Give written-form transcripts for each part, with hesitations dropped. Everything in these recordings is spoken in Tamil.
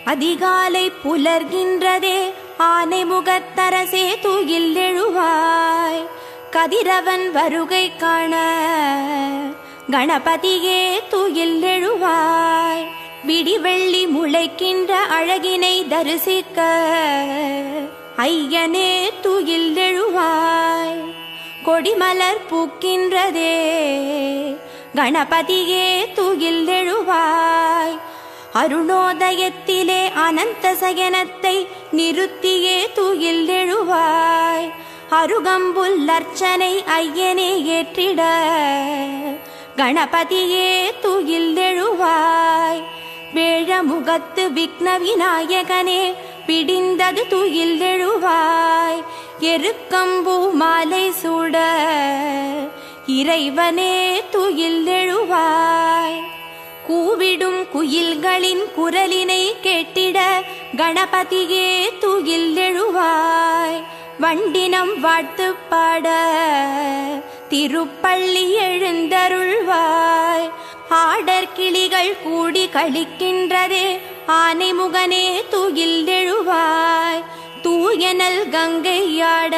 அதிகாலை புலர்கின்றதே, ஆனை முகத்தரசே தூயில் எழுவாய். கதிரவன் வருகை காண கணபதியே தூயில் எழுவாய். விடிவெள்ளி முளைக்கின்ற அழகினை தரிசிக்க ஐயனே தூயில் எழுவாய். கொடிமலர் பூக்கின்றதே, கணபதியே தூயில் எழுவாய். அருணோதயத்திலே அனந்த சயனத்தை நிறுத்தியே தூயில் எழுவாய். அருகம்புல் அர்ச்சனை ஐயனே ஏற்றிட கணபதியே தூயில் எழுவாய். வேழமுகத்து விக்ன விநாயகனே பிடிந்தது தூயில் எழுவாய். எருக்கம்பூ மாலை சூட இறைவனே தூயில் எழுவாய். கூவிடும் குயில்களின் குரலினை கேட்டிட கணபதியே தூயில் எழுவாய். வண்டினம் வாழ்த்து பாட திருப்பள்ளி எழுந்தருள்வாய். ஆடர் கிளிகள் கூடி கழிக்கின்றதே, ஆனைமுகனே தூயில் எழுவாய். தூயனல் கங்கையாட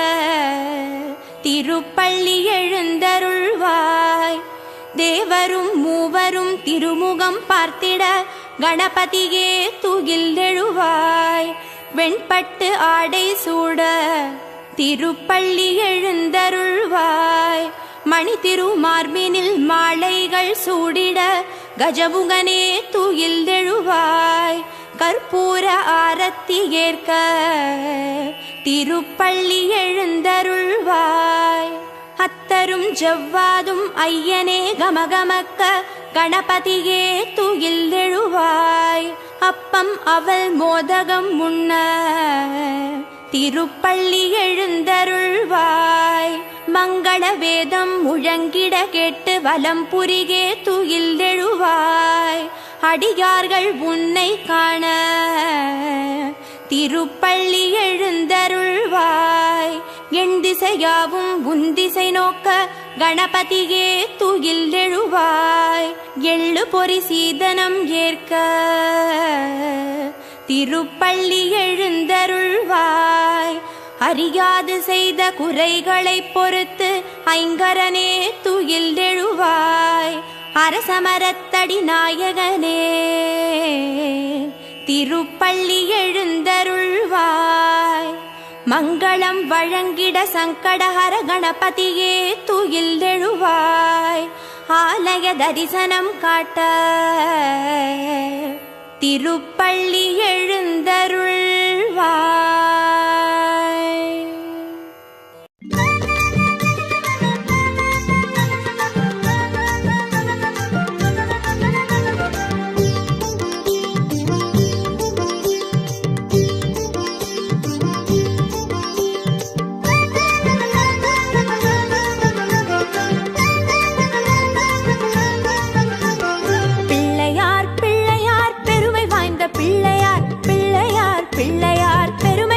திருப்பள்ளி எழுந்தருள்வாய். தேவரும் மூவரும் திருமுகம் பார்த்திட கணபதியே தூயில் எழுவாய். வெண்பட்டு ஆடை சூட திருப்பள்ளி எழுந்தருள்வாய். மணி திருமார்பினில் மாலைகள் சூடிட கஜமுகனே தூயில் எழுவாய். கற்பூர ஆரத்தி ஏற்க திருப்பள்ளி எழுந்தருள்வாய். அத்தரும் ஜவ்வாதும் ஐயனே கமகமக்க கணபதியே தூயில் எழுவாய். அப்பம் அவள் மோதகம் உண்ண திருப்பள்ளி எழுந்தருள்வாய். மங்கள வேதம் முழங்கிட கேட்டு வலம் புரிகே தூயில் எழுவாய். அடியார்கள் உன்னை காண திருப்பள்ளி எழுந்தருள்வாய். என் திசையாவும் உன் திசை நோக்க கணபதியே தூயில் எழுவாய். எள்ளு பொறி சீதனம் ஏற்க திருப்பள்ளி எழுந்தருள்வாய். அறியாது செய்த குறைகளை பொறுத்து ஐங்கரனே தூயில் எழுவாய். அரசமரத்தடி நாயகனே திருப்பள்ளி எழுந்தருள்வாய். மங்களம் வழங்கிட சங்கடஹர கணபதியே தூயில் எழுவாய். ஆலய தரிசனம் காட்ட திருப்பள்ளி எழுந்தருள்வாய். பிள்ளையார் பிள்ளையார் பெருமை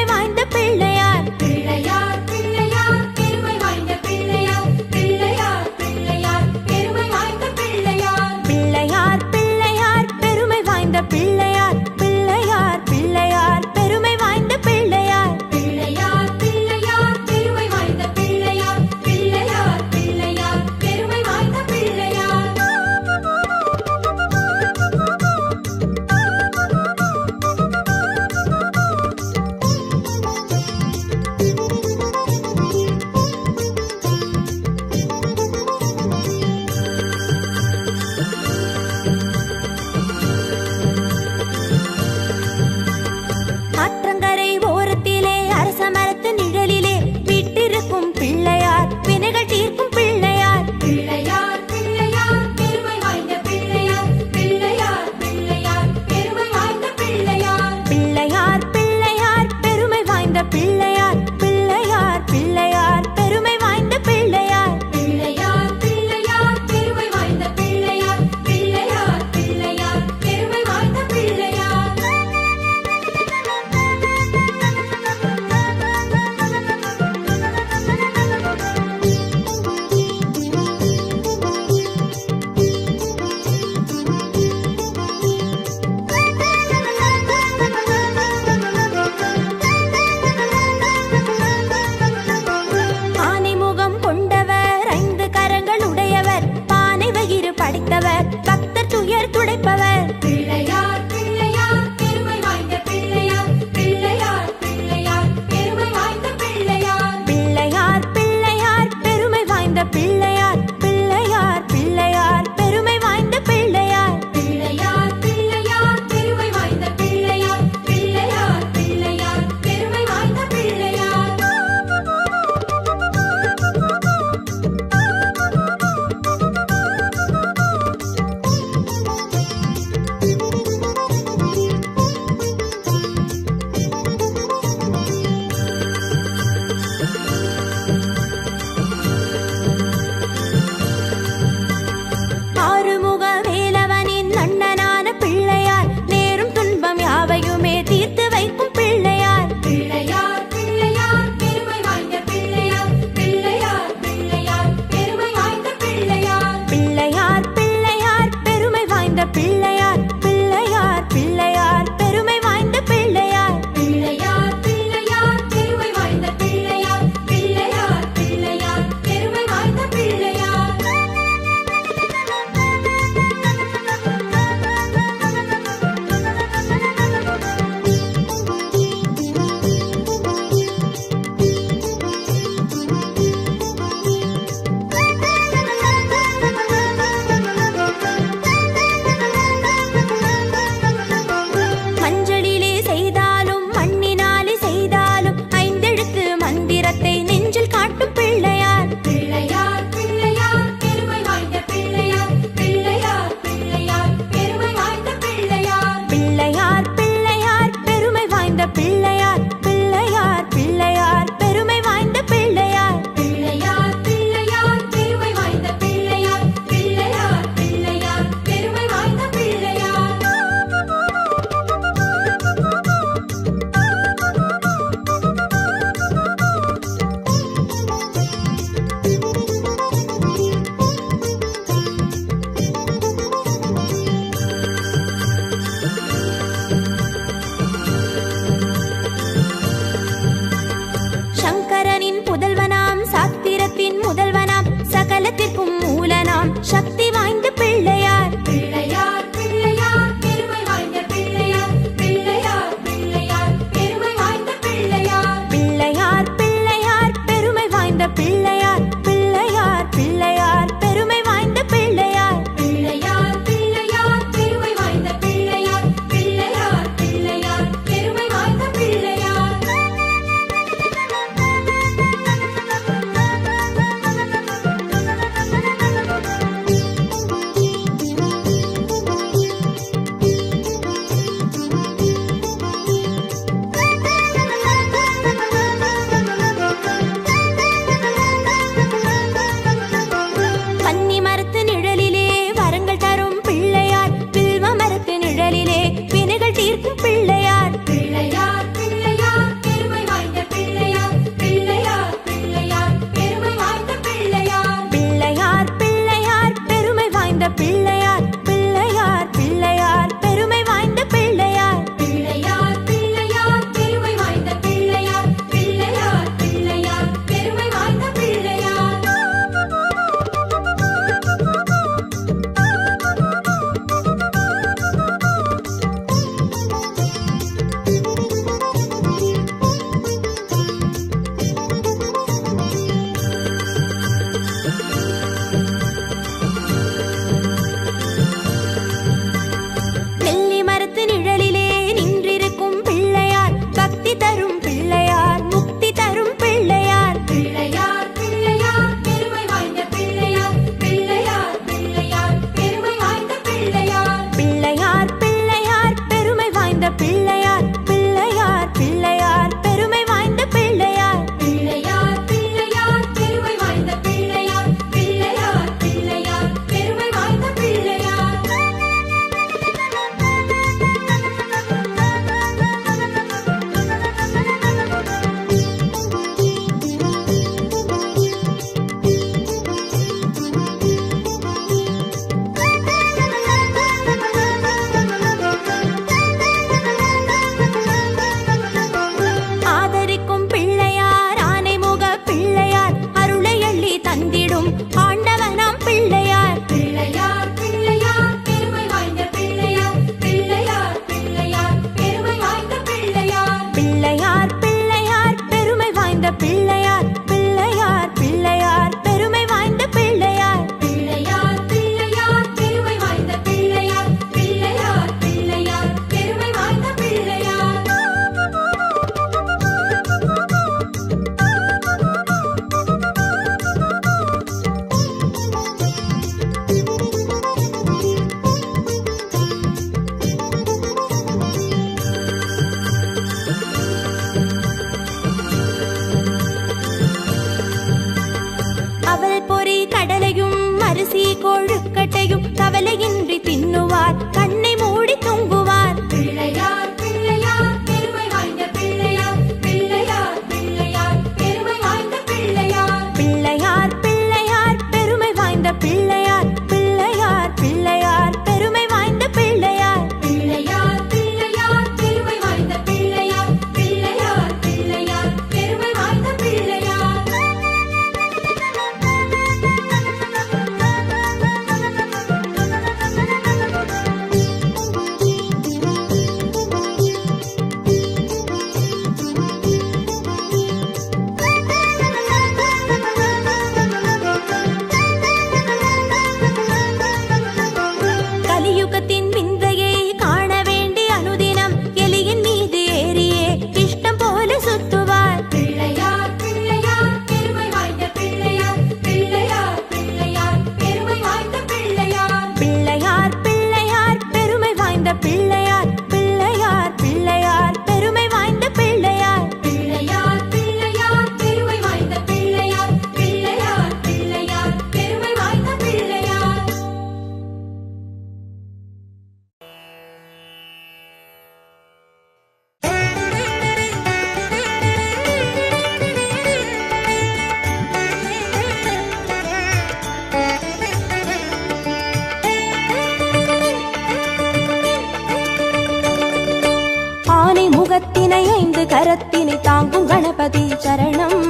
கரத்தினை தாங்கும் கணபதி சரணம்.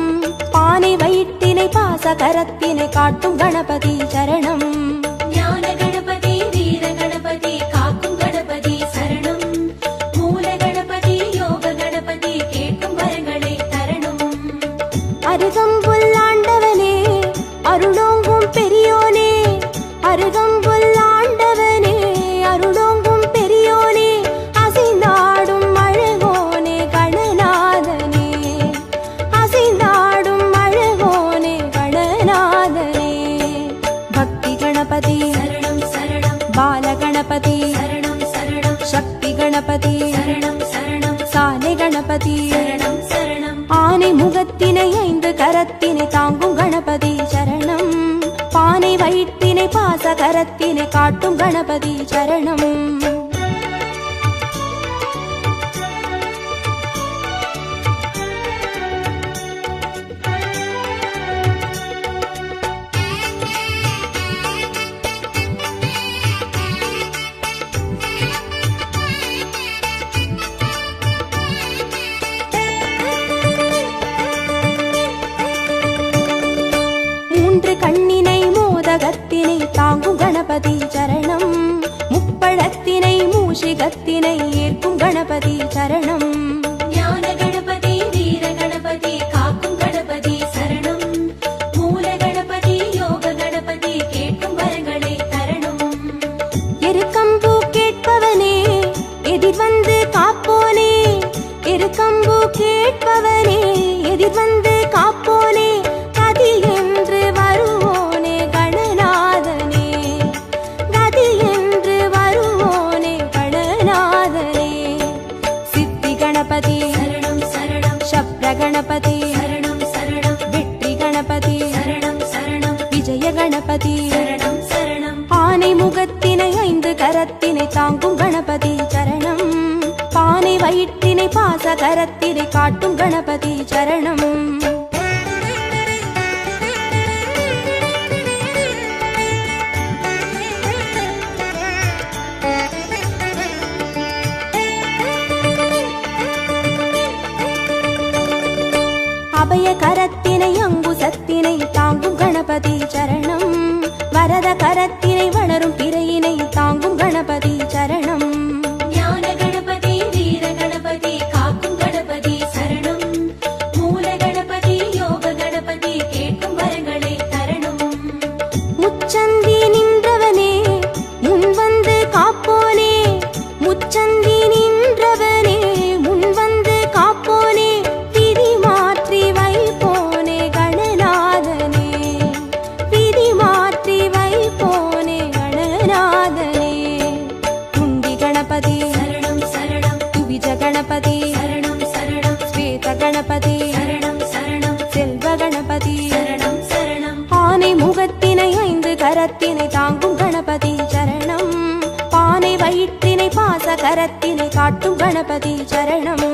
பானை வயிற்றினை பாச கரத்தினை காட்டும் கணபதி சரணம். ஞான கணபதி வீர கணபதி காக்கும் கணபதி சரணம். மூல கணபதி யோக கணபதி கேட்கும் வரங்களை தரணும். அருகம்புல் ஆண்டவனே அருளோங்கும் பெரியோனே, அருகம்புல் ஆண்டவனே அருளோங்கும் பெரியோனே, அசைந்தாடும் அழகோனே கணநாதனே, அசைந்தாடும் அழகோனே கணநாதனே. பக்தி கணபதி சரணம் சரணம். பால கணபதி சரணம் சரணம். சக்தி கணபதி சரணம் சரணம். சாலை கணபதி சரணம் சரணம். ஆனை முகத்தினை 5 கரத்தினை தாங்கும் கணபதி சரணம். பானை வயிற்றினை பாச கரத்தினை காட்டும் கணபதி சரணம். கண்ணினை மோதகத்தினை தாங்கும் கணபதி சரணம். முப்பழத்தினை மூஷிகத்தினை ஏற்கும் கணபதி சரணம். ஞான கணபதி வீர கணபதி காக்கும் கணபதி சரணம். மூல கணபதி யோக கணபதி கேட்கும் வரங்களை தரணும். எருக்கம்பூ கேட்பவனே எதிர் வந்து காப்போனே, எருக்கம்பூ கேட்பவனே எதிர் வந்து காப்போனே, கதி என்று வருவோனே கணநாதனே, கதி என்று வருவோனே கணநாதனே. சித்தி கணபதி சரணம் சரணம். சப்ர கணபதி சரணம் சரணம். வெற்றி கணபதி சரணம் சரணம். விஜய கணபதி சரணம் சரணம். ஆனை முகத்தினை 5 கரத்தினை தாங்கும் கணபதி சரணம். பானை வயிற்றினை பாச கரத்தினை காட்டும் கணபதி சரணம். அபய கரத்தினை அங்குசத்தினை தாங்கும் கணபதி சரணம். வரத கரத்தினை வளரும் பிறையினை தாங்கும் கணபதி சரணம். ஞான கணபதி வீர கணபதி காக்கும் கணபதி சரணம். மூல கணபதி யோக கணபதி கேட்கும் வரங்களை தரணும். முச்சந்தி நின்றவனே முன் வந்து காப்போனே, முச்சந்தி நின்றவனே முன் வந்து காப்போனே, விதி மாற்றி வைப்போனே கணநாதனே, விதி மாற்றி வைப்போனே கணநாதனே. குண்டி கணபதி சரணம் சரணம். துவிஜ கணபதி சரணம் சரணம். ஸ்வேத கணபதி சரணம் சரணம். செல்வ கணபதி சரணம் சரணம். ஆனை முகத்தினை 5 கரத்தினை தாங்கும் கணபதி சரணம். பானை வயிற்றினை பாச கரத்தினை காட்டும் கணபதி சரணம்.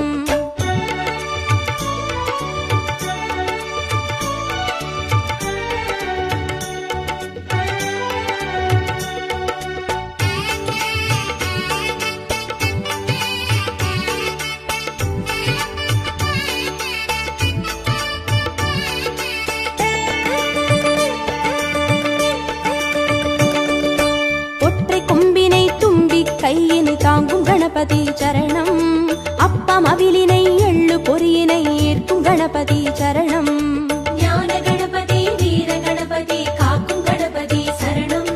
ஒற்றை கொம்பினை தும்பி கையினை தாங்கும் கணபதி சரணம். அப்பம் அவிலினை எள்ளு பொறியினை ஏற்கும் கணபதி சரணம். ஞான கணபதி வீர கணபதி காக்கும் கணபதி சரணம்.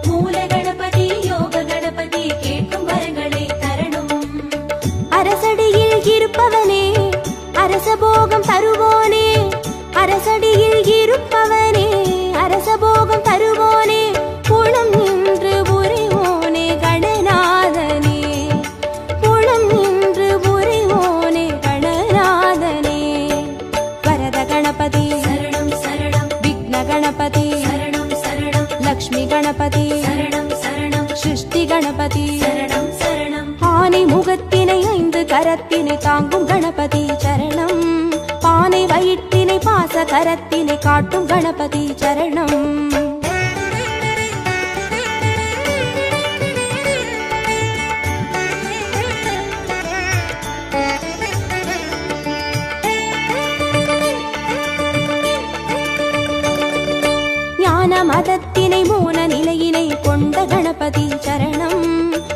மூல கணபதி யோக கணபதி கேட்கும் வரங்களை தரணும். அரசடியில் இருப்பவனே அரசபோகம் தருவோனே, அரசடியில் இருப்பவனே அரசபோகம் தருவோனே, புலம் நின்று புரிவோனே கணநாதனே, புலம் நின்று புரிவோனே கணநாதனே. வரத கணபதி சரணம் சரணம். விக்ன கணபதி சரணம் சரணம். லக்ஷ்மி கணபதி சரணம் சரணம். சிருஷ்டி கணபதி சரணம் சரணம். ஆனை முகத்தினை 5 கரத்தினை தாங்கும் கணபதி சரணம். பானை வயிற்றினை பாச கரத்தினை காட்டும் கணபதி சரணம். கணபதி சரணம்.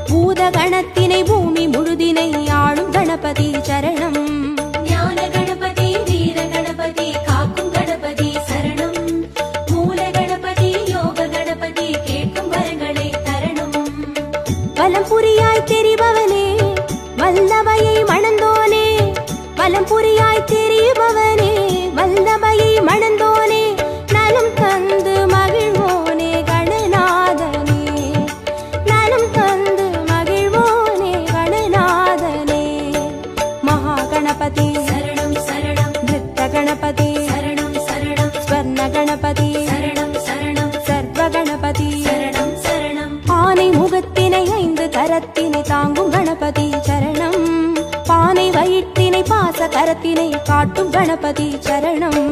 பூத கணத்தினை பூமி முழுதினை ஆளும் கணபதி சரணம். ஞான கணபதி வீர கணபதி காக்கும் கணபதி சரணம். மூல கணபதி யோக கணபதி கேட்கும் வரங்களை தரணும். வலம் புரியாய் தெரிபவனே வல்லமையை மணந்தோனே. வலம் புரியாய் தெரிபவனே வல்லமையை மணந்தோனே. நலம் தந்து மகிழ்வோனே கணநாதனே. நலம் தந்து மகிழ்வோனே கணநாதனே. மகா கணபதி சரணம் சரணம். நிருத்த கணபதி சரணம் சரணம். ஸ்வர்ண கணபதி சரணம் சரணம். சர்வ கணபதி சரணம் சரணம். ஆனை முகத்தினை 5 கரத்தினை தாங்கும் கணபதி சரணம். பானை வயிற்றினை பாச கரத்தினை காட்டும் கணபதி சரணம்.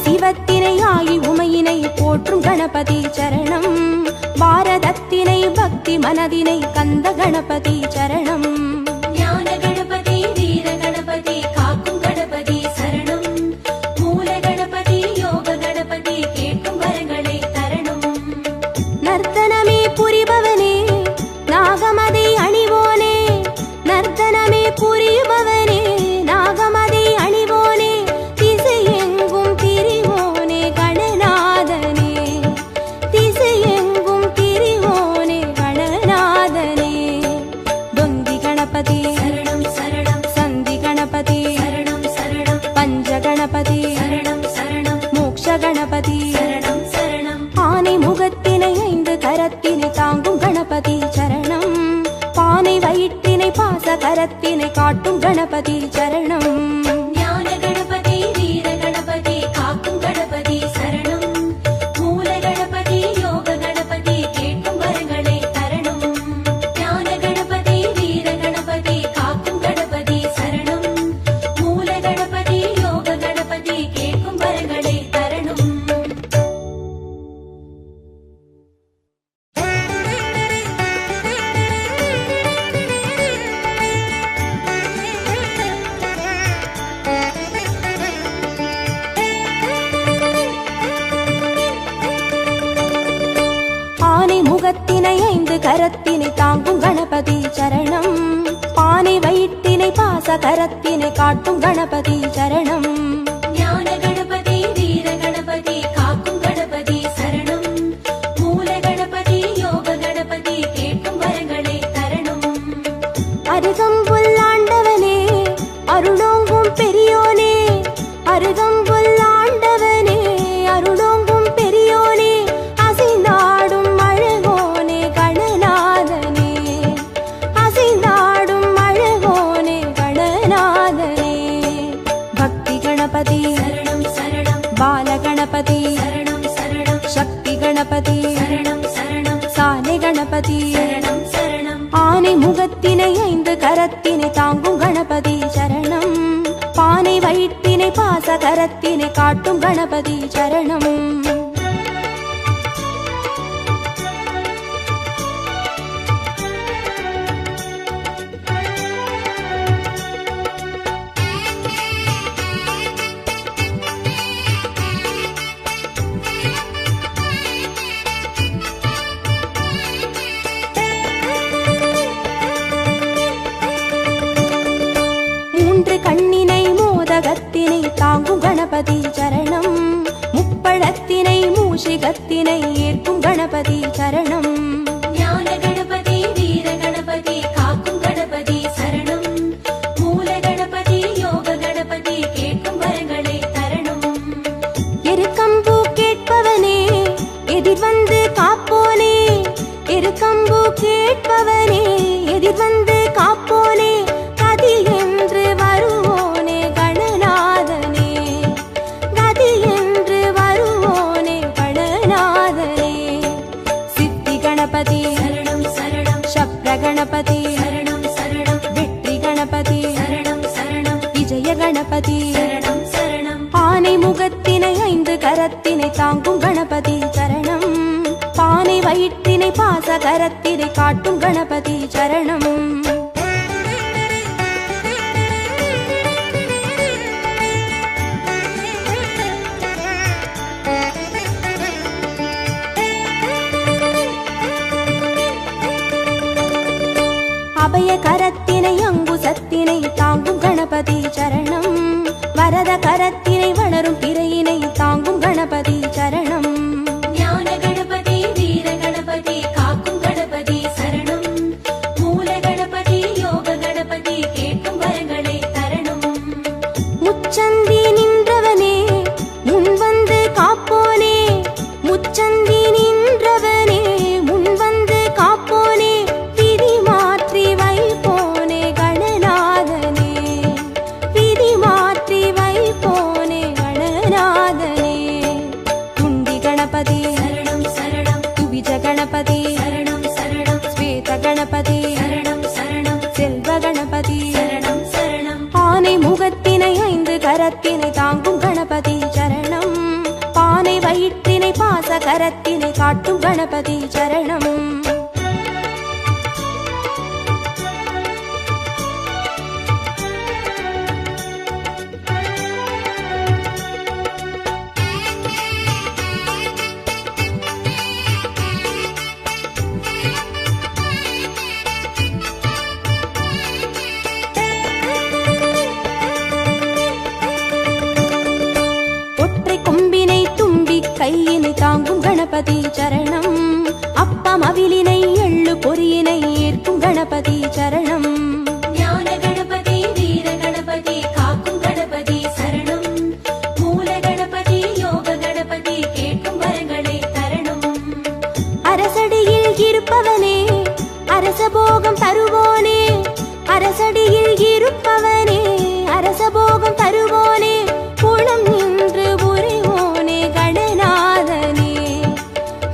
சிவத்தினை ஆகி உமையினை போற்றும் கணபதி சரணம். பாரதத்தினை பக்தி மனதினை கந்த கணபதி சரணம். ஞான கணபதி வீர கணபதி காக்கும் கணபதி சரணம். மூல கணபதி யோக கணபதி கேட்கும் வரங்களை தரணும். நர்த்தனமே புரிபவனே நாகமதை அணிவோனே. நர்த்தனமே புரிபவனே நாகமதை அணிவோனே. திசையெங்கும் திரிவோனே கணநாதனே. திசையெங்கும் திரிவோனே கணநாதனே. தொந்தி கணபதி சரணம் சரணம். சந்தி கணபதி சரணம் சரணம். பஞ்ச கணபதி சரணம் சரணம். மோக்ஷ கணபதி சரணம் சரணம். ஆனை முகத்தினை 5 கரத்தினை தாங்கும் கணபதி சரணம். பானை வயிற்றினை பாச கரத்தினை காட்டும் கணபதி சரணம். ஞான கணபதி வீர கணபதி காக்கும் கணபதி சரணம். மூல கணபதி யோக கணபதி கேட்கும் வரங்களை தரணும். ஞான கணபதி வீர கணபதி காக்கும் கணபதி சரணம். மூல கணபதி யோக கணபதி கேட்கும் வரங்களை தரணும். ஆனை முகத்தினை 5 கரத்தினை தாங்கும் கணபதி சரணம். பானை வயிற்றினை பாச கரத்தினை காட்டும் கணபதி சரணம். ஞான கணபதி வீர கணபதி காக்கும் கணபதி சரணம். மூல கணபதி யோக கணபதி கேட்கும் வரங்களை தரணும். அருகம்புல் ஆண்டவனே அருளோங்கும் பெரியோனே. அருகம்புல் ஆண்டவனே அருளோங்கும் பெரியோனே. அசைந்தாடும் அழகோனே கணநாதனே. அசைந்தாடும் அழகோனே கணநாதனே. பக்தி கணபதி சரணம் சரணம். பால கணபதி சரணம் சரணம். சக்தி கணபதி சரணம் சரணம். சாலை கணபதி சரணம் சரணம். ஆனை முகத்தினை 5 கரத்தினை தாங்கும் கணபதி சரணம். பானை வயிற்றினை பாச கரத்தினை காட்டும் கணபதி சரணம். கண்ணினை மோதகத்தினை தாங்கும் கணபதி சரணம். முப்பழத்தினை மூஷிகத்தினை ஏற்கும் கணபதி சரணம். ஞான கணபதி வீர கணபதி காக்கும் கணபதி சரணம். மூல கணபதி யோக கணபதி கேட்கும் வரங்களை தரணும். எருக்கம்பூ கேட்பவனே எதிர் வந்து காப்போனே. எருக்கம்பூ கேட்பவனே எதிர் வந்து காப்போனே. கதி என்று வருவோனே கணநாதனே. கதி என்று வருவோனே கணநாதனே. சித்தி கணபதி கணபதி சரணம் சரணம் ஆனை முகத்தினை 5 கரத்தினை தாங்கும் கணபதி சரணம் பானை வயிற்றினை பாச கரத்தினை காட்டும் கணபதி சரணம் அபய கரத்தினை அங்குசத்தினை தாங்கும் கணபதி சரணம் வரத கரத்தினை வளரும் பிறையினை தாங்கும் கணபதி சரணம் ஞான கணபதி வீர கணபதி காக்கும் கணபதி சரணம் மூல கணபதி யோக கணபதி கேட்கும் வரங்களை தரணும் முச்சந்தி நின்றவனே முன் வந்து காப்போனே முச்சந்தி நின்றவனே முன் வந்து காப்போனே விதி மாற்றி வைப்போனே கணநாதனே விதி மாற்றி வைப்போனே கணநாதனே குண்டி கணபதி சரணம் சரணம் துவிஜ கணபதி சரணம் சரணம் ஸ்வேத கணபதி சரணம் சரணம் செல்வ கணபதி சரணம் சரணம் ஆனை முகத்தினை 5 கரத்தினை தாங்கும் கணபதி சரணம் பானை வயிற்றினை பாச கரத்தினை காட்டும் கணபதி சரணம் ஒற்றை கொம்பினை தும்பி கையினை தாங்கும் கணபதி சரணம் அப்பம் அவிலினை எள்ளு பொறியினை ஏற்கும் கணபதி சரணம் ஞான கணபதி வீர கணபதி காக்கும் கணபதி சரணம் மூல கணபதி யோக கணபதி கேட்கும் வரங்களை தரணும் அரசடியில் இருப்பவனே அரசபோகம் தருவோனே அரசடியில் இருப்பவனே அரசபோகம் தருவோனே புலம் நின்று புரிவோனே கணநாதனே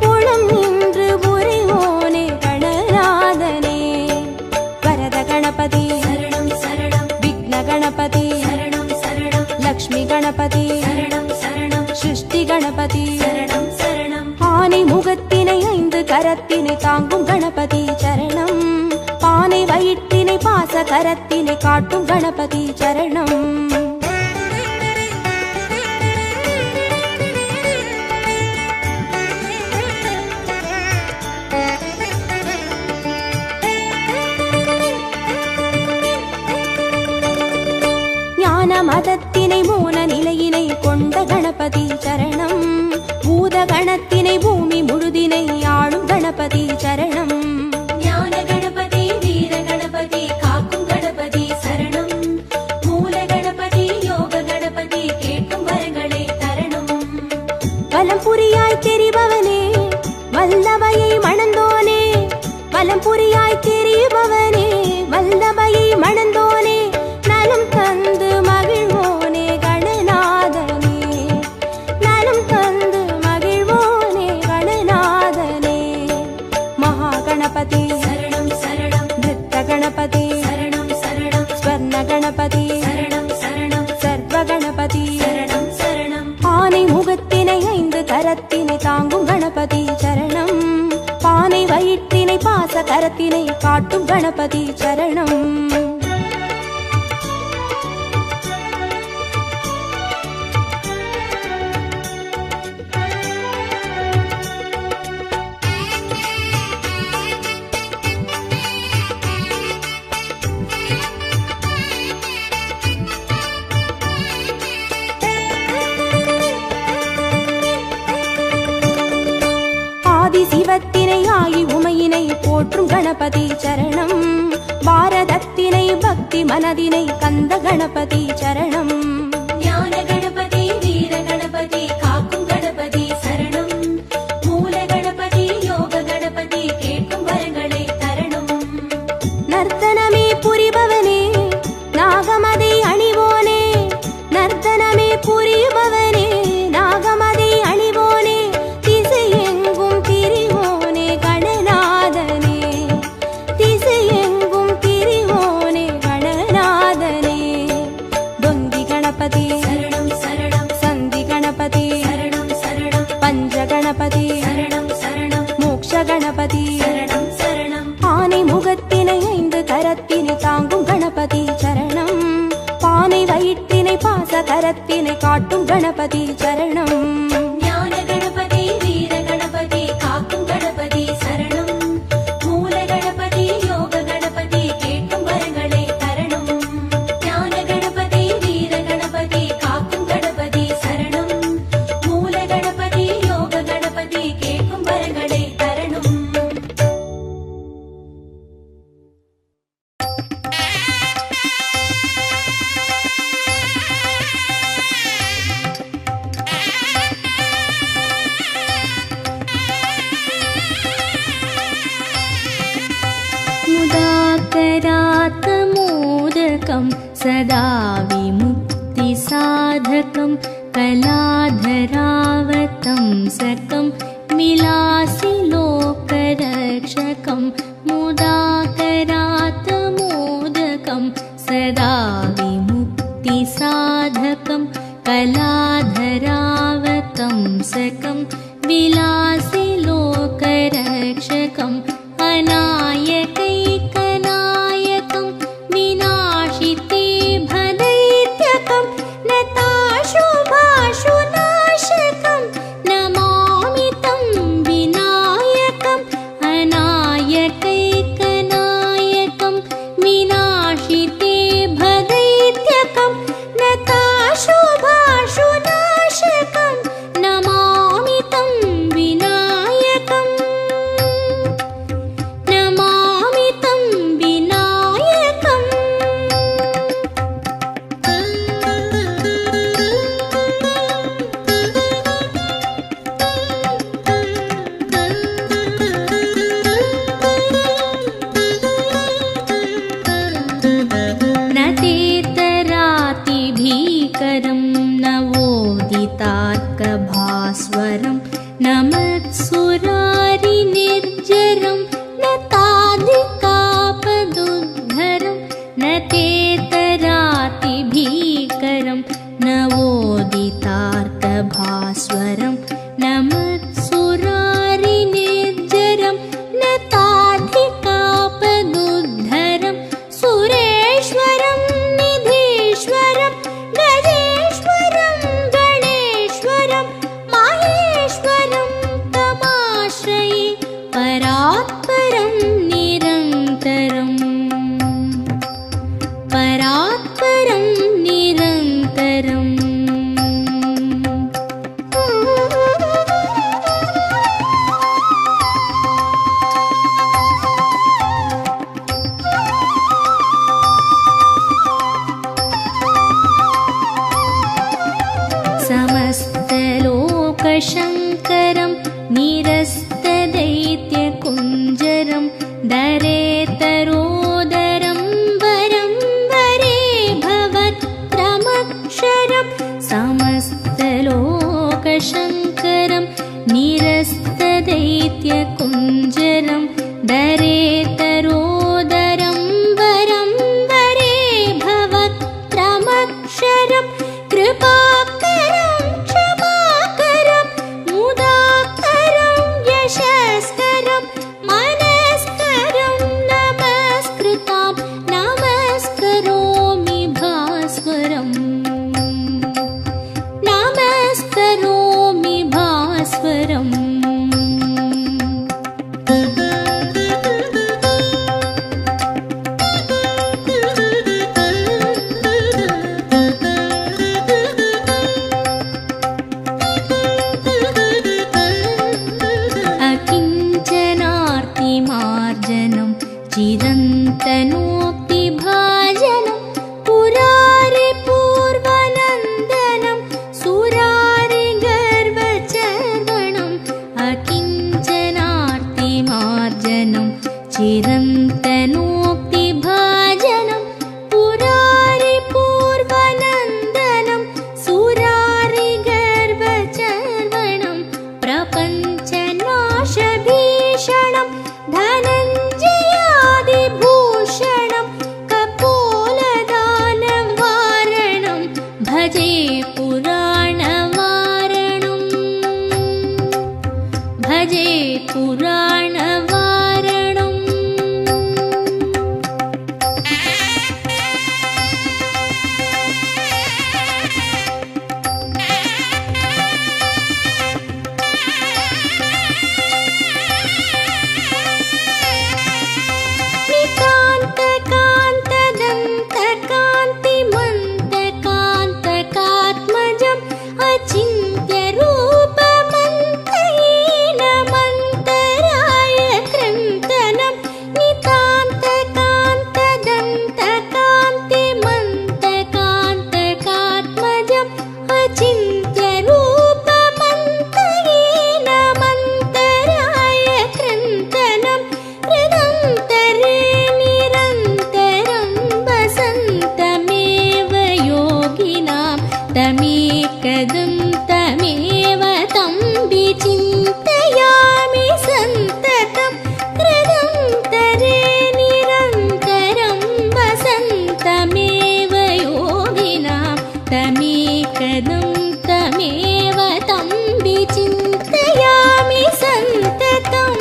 புலம் நின்று புரிவோனே கணநாதனே வரத கணபதி சரணம் சரணம் விக்ன கணபதி சரணம் சரணம் லக்ஷ்மி கணபதி சரணம் சரணம் சிருஷ்டி கணபதி சரணம் சரணம் ஆனை முகத்தினை 5 கரத்தினை தாங்கும் கணபதி சரணம் பானை வயிற்றினை பாச கரத்தினை காட்டும் கணபதி சரணம் ஞான மதத்தினை மூல நிலையினை கொண்ட கணபதி சரணம் பூத கணத்தினை பூமி முழுதினை ஆளும் கணபதி சரணம் ஞான கணபதி வீர கணபதி காக்கும் கணபதி சரணம் மூல கணபதி யோக கணபதி கேட்கும் வரங்களை தரணும் வலம் புரியாய் தெரிபவனே வல்லபையை மணந்தோனே வலம் புரியாய் தெரிபவனே வல்லபையை மணந்தோனே நலம் தந்து மகிழ்வோனே கணநாதனே நலம் தந்து மகிழ்வோனே கணநாதனே மகா கணபதி சரணம் சரணம் நிருத்த கணபதி சரணம் சரணம் ஸ்வர்ண கணபதி சரணம் சரணம் சர்வ கணபதி சரணம் சரணம் ஆனை முகத்தினை 5 கரத்தினை தாங்கும் கணபதி சரணம் பானை வயிற்றினை பாச கரத்தினை காட்டும் கணபதி சரணம் ஆதி சிவத்தினை ஆகி உமையினை போற்றும் கணபதி சரணம் பாரதத்தினை பக்தி மனதினை கந்த கணபதி சரணம் ஞான கணபதி வீர கணபதி காக்கும் கணபதி சரணம் மூல கணபதி யோக கணபதி கேட்கும் வரங்களை தரணும் நர்த்தனமே புரிபவனே நாகமதை அணிவோனே நர்த்தனமே புரிபவனே நாகமதை அணிவோனே திசையெங்கும் திரிவோனே கணநாதனே திசையெங்கும் திரிவோனே கணநாதனே தொந்தி பானை வயிற்றினை பாச கரத்தினை காட்டும் கணபதி சரணம். ஞான கணபதி வீர கணபதி காக்கும் கணபதி சரணம். மூல கணபதி யோக கணபதி கேட்கும் வரங்களை தரணும். ஞான கணபதி வீர கணபதி காக்கும் கணபதி சரணம். மூல கணபதி யோக கணபதி கேட்கும் வரங்களை தரணும். मुदाकरात्मोदकं सदा विमुक्तिसाधकं कलाधरावतं सकं विलासि लोकरक्षकं मुदाकरात्मोदकं सदा विमुक्तिसाधकं कलाधरावतं सकं विलासि लोकरक्षकम् अनायकैकनायकं विनाशिते भदैत्यकं नताशुभाशुनाशकं नमामि तं विनायकम् अनायकैकनायकं विनाशिते भदैत्यकं नताशुभाशुनाशकं नमामि तं विनायकम् नमामि तं विनायकम् न तेतरातिभीकरं नवोदितार्कभास्वरं न मत्सुरारिनिर्जरं न ताधिकापदुद्धरं न तेतरातिभीकरं नवोदितार्कभास्वरं न मत्सुरारिनिर्जरं न ताधिकापदुद्धरं सुरेश्वरं निधीश्वरं गजेश्वरं गणेश्वरं माहेश्वरं तमाश्रये परात्परं निरन्तरम् परात्परं निरन्तरम् समस्तलोकशङ्करं निरस्तदैत्यकुञ्जरं दरेतरोदरं वरं वरे भवत्रमक्षरं समस्तलोकशङ्करं निरस्तदैत्यकुञ्जरं दरेतरोदरं वरं वरे भवत्रमक्षरं कृपाकरं क्षमाकरं मुदाकरं यशस्करं मनस्करं नमस्कृतां नमस्करोमि भास्वरम् नमस्करोमि भास्वरम् अकिञ्चनार्तिमार्जनं चिरन्तनोक्तिभाजनं पुरारिपूर्वनन्दनं सुरारिगर्वचर्वणम् अकिञ्चनार्तिमार्जनं चिरन्तनोक्तिभाजनं पुरारिपूर्वनन्दनं सुरारिगर्वचर्वणं प्रपञ्चनाशभीषणं धनञ्जयादिभूषणं कपोलदानवारणं भजे पुराणवारणम् भजे पुराणवारणम् तमेकदं तमेव तं विचिन्तयामि सन्ततं कृदन्तरे निरन्तरं वसन्तमेव योगिनां तमेकदं तमेव तं विचिन्तयामि सन्ततम्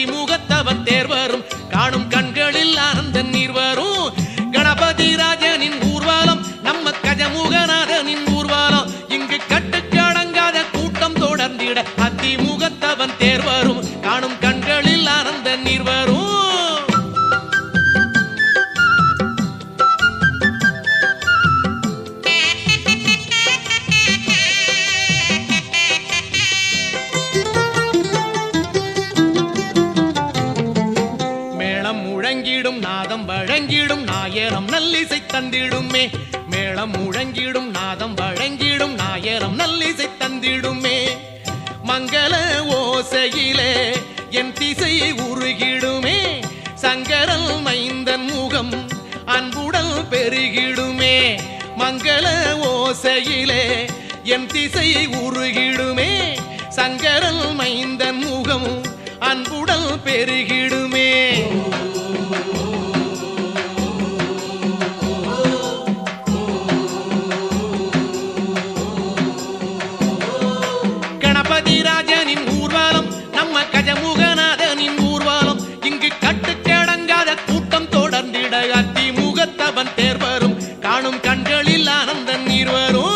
அத்திமுகத்தவன் தேர் வரும் காணும் கண்களில் ஆனந்த நீர் வரும் கணபதி ராஜனின் ஊர்வலம் நம்ம கஜமுகநாதனின் ஊர்வலம் இங்கு கட்டுக்கடங்காத கூட்டம் தொடர்ந்திட அத்திமுகத்தவன் தேர் வரும் காணும் கண்களில் ஆனந்த நீர் வரும் முழங்கிடும் நாதம் வழங்கிடும் நாயரம் நல்லிசை தந்திடுமே மேளம் முழங்கிடும் நாதம் வழங்கிடும் நாயரம் நல்லிசை தந்திடுமே மங்கள ஓசையிலே என் திசை உருகிடுமே சங்கரல் மைந்தன் முகம் அன்புடல் பெருகிடுமே மங்கள ஓசையிலே என் திசை உருகிடுமே சங்கரல் மைந்தன் முகம் அன்புடல் பெருகிடுமே கணபதி ராஜனின் ஊர்வலம் நம்ம கஜமுகநாதனின் ஊர்வலம் இங்கு கட்டுக்கடங்காத கூட்டம் தொடர்ந்திட அத்திமுகத்தவன் தேர் வரும் காணும் கண்களில் ஆனந்த நீர் வரும்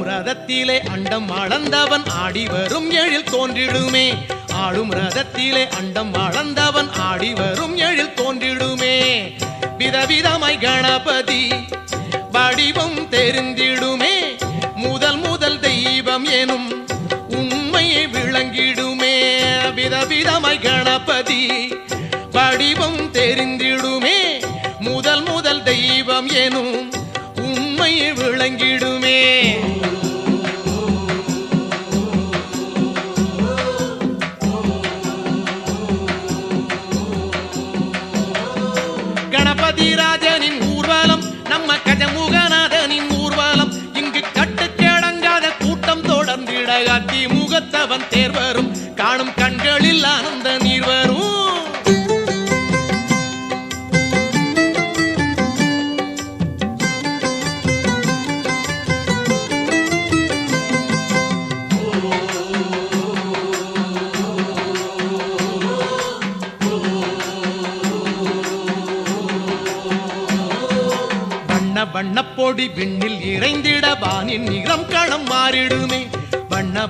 ரதத்திலே அண்டம் அளந்தவன் ஆடி வரும் எழில் தோன்றிடுமே ஆடும் ரதத்திலே அண்டம் அளந்தவன் ஆடி வரும் எழில் தோன்றிடுமே விதவிதமாய் கணபதி வடிவம் தெரிந்திடுமே முதல் முதல் தெய்வம் எனும் உண்மையை விளங்கிடுமே விதவிதமாய் கணபதி வடிவம் தெரிந்திடுமே முதல் முதல் தெய்வம் எனும் உண்மையை விளங்கிடுமே கணபதி ராஜனின் ஊர்வலம் நம்ம கஜமுகநாதனின் ஊர்வலம் இங்கு கட்டுக்கடங்காத கூட்டம் தொடர்ந்திட அத்திமுகத்தவன் தேர் வரும் காணும் கண்களில் ஆனந்த நீர் வரும் வண்ணப்பொடி விண்ணில் இறைந்திட வானின் நிறம் களம் மாறிடுமே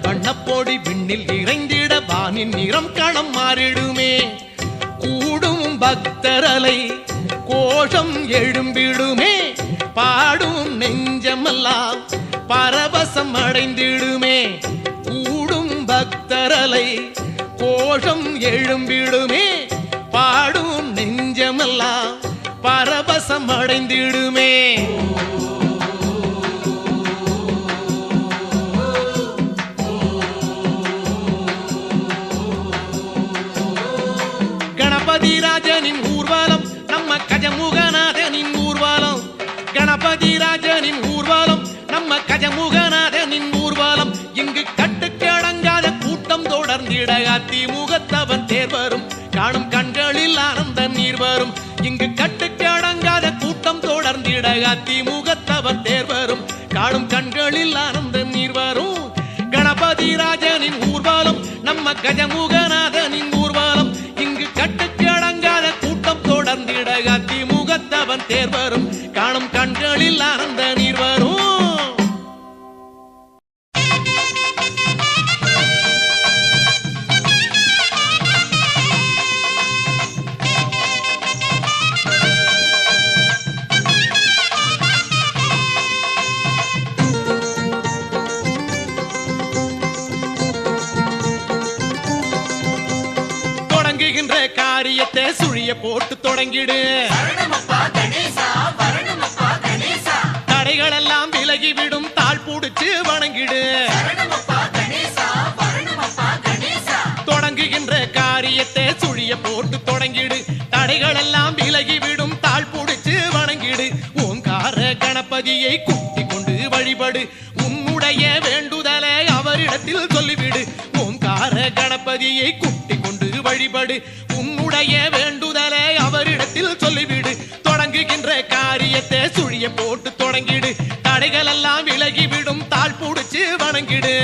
வண்ணப்பொடி விண்ணில் இறைந்திட வானின் நிறம் களம் மாறிடுமே கூடும் பக்தரலை கோஷம் எழும்பிடுமே பாடும் நெஞ்சமெல்லாம் பரவசம் அடைந்திடுமே கூடும் பக்தரலை கோஷம் எழும்பிடுமே பாடும் நெஞ்சமெல்லாம் பரவசம் அடைந்திடுமே கணபதி ராஜனின் ஊர்வலம் நம்ம கஜமுகநாதனின் ஊர்வலம் கணபதி ராஜனின் ஊர்வலம் நம்ம கஜமுகநாதனின் ஊர்வலம் இங்கு கட்டுக்கடங்காத கூட்டம் தொடர்ந்திட அத்திமுகத்தவன் தேர் வரும் காணும் கண்களில் ஆனந்த நீர் வரும் இங்கு கட்டுக்கடங்காத கூட்டம் தொடர்ந்திட அத்திமுகத்தவன் தேர் வரும் காணும் கண்களில் ஆனந்த நீர் வரும் கணபதி ராஜனின் ஊர்வலம் நம்ம கஜமுகநாதனின் ஊர்வலம் இங்கு கட்டுக்கடங்காத கூட்டம் தொடர்ந்திட அத்திமுகத்தவன் தேர் வரும் காணும் கண்களில் ஆனந்த நீர் வரும் காரியத்தை சுழிய போட்டு தொடங்கிடு தடைகள் எல்லாம் விலகிவிடும் தாழ் புடிச்சு வணங்கிடு தொடங்குகின்ற காரியத்தை சுழிய போட்டு தொடங்கிடு தடைகள் எல்லாம் விலகிவிடும் தாழ் புடிச்சு வணங்கிடு ஓங்கார கணபதியை கூட்டிக் கொண்டு வழிபடு உன்னுடைய வேண்டுதலை அவரிடத்தில் சொல்லிவிடு ஓங்கார கணபதியை குட்டி கொண்டு வழிபடு உன்னுடைய வேண்டுதலை அவரிடத்தில் சொல்லிவிடு தொடங்குகின்ற காரியத்தை சுழிய போட்டு தொடங்கிடு தடைகள் எல்லாம் விலகிவிடும் தாழ் புடிச்சு வணங்கிடு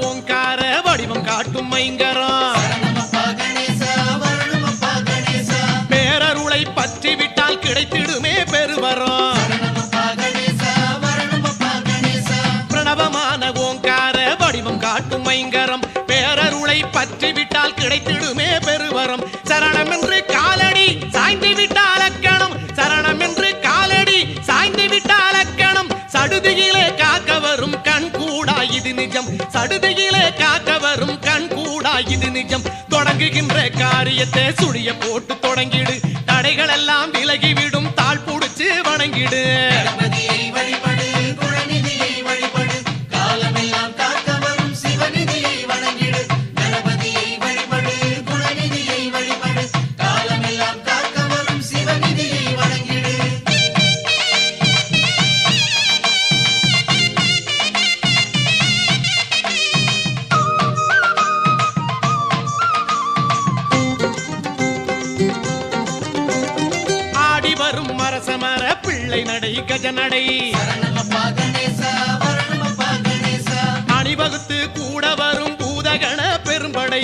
ஓங்கார வடிவம் காட்டும் மைங்கரம் பேரருளை பற்றி விட்டால் கிடைத்திடுமே பெருவரம் பிரணவமான ஓங்கார வடிவம் காட்டும் மைங்கரம் பேரருளை பற்றி விட்டால் கிடைத்திடுமே பெருவரம் சரணம் என்று காலடி சாய்ந்து விட்டால் அக்கணம் சரணம் என்று காலடி சாய்ந்து விட்டால் அக்கணம் சடுதியிலே காக்க வரும் கண் கூடா இது நிஜம் சடுதியிலே காக்க வரும் கண் கூடா இது நிஜம் தொடங்குகின்ற காரியத்தை சுழிய போட்டு தொடங்கிடு தடைகள் எல்லாம் விலகிவிடும் தாழ் புடிச்சு வணங்கிடு மரசமர பிள்ளை நடை கஜநடை அணிவகுத்து கூட வரும் பூதகண பெரும்படை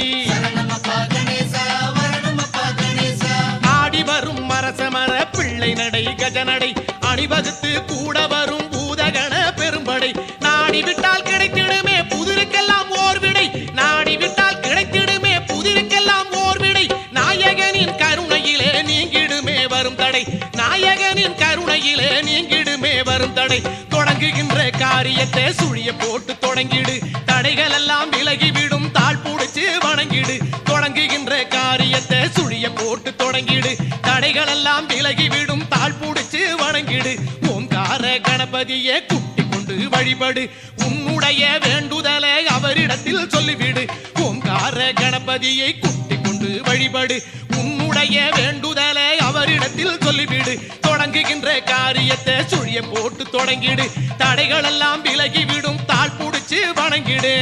ஆடி வரும் மரசமர பிள்ளை நடை கஜநடை அணிவகுத்து கூட வரும் பூதகண பெரும்படை நாடி விட்டால் கிடைத்திடுமே புதிருக்கெல்லாம் ஓர் விடை நாடி விட்டால் கிடைத்திடுமே புதிருக்கெல்லாம் ஓர் விடை நாயகனின் கருணையிலே நீங்கிடுமே வரும் தடை நாயகனின் கருணையிலே நீங்கிடுமே வரும் தடை தொடங்குகின்ற காரியத்தை சுழிய போட்டு தொடங்கிடு தடைகள் எல்லாம் விலகிவிடும் தாழ் புடிச்சு வணங்கிடு தொடங்குகின்ற காரியத்தை சுழிய போட்டு தொடங்கிடு தடைகள் எல்லாம் விலகிவிடும் தாழ் புடிச்சு வணங்கிடு ஓங்கார கணபதியை குட்டி கொண்டு வழிபடு உன்னுடைய வேண்டுதலை அவரிடத்தில் சொல்லிவிடு ஓங்கார கணபதியை குட்டி கொண்டு வழிபடு உன்னுடைய வேண்டுதலை அவரிடத்தில் சொல்லிவிடு தொடங்குகின்ற காரியத்தை சுழிய போட்டு தொடங்கிடு தடைகள் எல்லாம் விலகிவிடும் தாழ் புடிச்சு வணங்கிடு